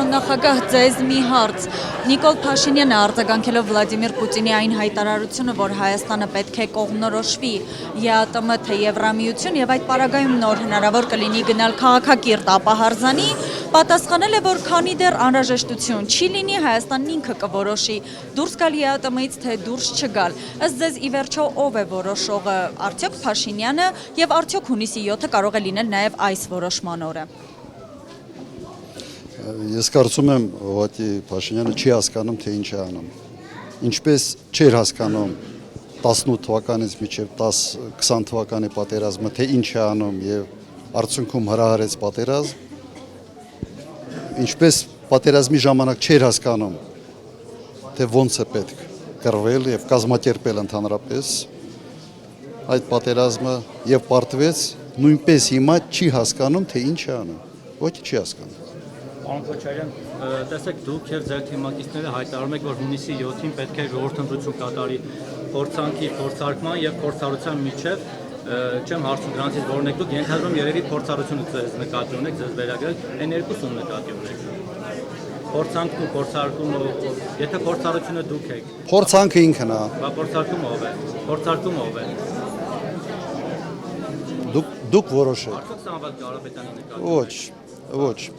Պարոն նախագահ, ձեզ մի հարց։ Նիկոլ Փաշինյանը արձագանքելով Վլադիմիր Պուտինի այն հայտարարությունը, որ Հայաստանը պետք է կողմնորոշվի ԵԱՏՄ թե Եվրամիություն եւ այդ պարագայում նոր հնարավոր կլինի գնալ քաղաքակիրթ ապահարզանի, պատասխանել է, որ քանի դեռ անհրաժեշտություն չի լինի, Հայաստանն ինքը կորոշի դուրս գալ ԵԱՏՄ-ից թե դուրս չգալ։ Ըստ ձեզ ի վերջո ով է որոշողը, արդյոք Փաշինյանը եւ արդյոք հունիսի 7-ը կարող է լինել նաեւ այս որոշման օրը։ Ես կարծում եմ, ուղղակի Փաշինյանը չի հասկանում, թե ինչ է անում։ Ինչպես չէր հասկանում 18 թվականից մինչև 20 թվականի պատերազմը, թե ինչ է անում եւ արդյունքում հրահարեց պատերազմ, ինչպես պատերազմի ժամանակ չէր հասկանում, թե ոնց է պետք կռվել եւ կազմակերպել ընդհանրապես այդ պատերազմը եւ պարտվեց, նույնպես հիմա չի հասկանում, թե ինչ է անում։ Ոչ չի հասկանում։ Պարոն Քոչարյան, տեսեք դուք եւ ձեր թիմակիցները հայտարարում եք, որ հունիսի 7-ին պետք է ժողովրդընտրություն կատարի փորձանքի, փորձարկման եւ փորձառության միջև, չեմ հարցում դրանից որն եք դուք, ենթադրում երևի փորձառությունը ձեզ նկատի ունեք, ձեզ վերագրել, այն երկուսն նկատի ունեք։ Փորձանքն ու փորձարկումը, եթե փորձառությունը դուք եք։ Փորձանքը ինքն է։ Բա փորձարկումը ով է։ Փորձարկումը ով է։ Դուք որոշեք։ Արդյոք Սամվել Կարապետյանի նկատի։ Ոչ։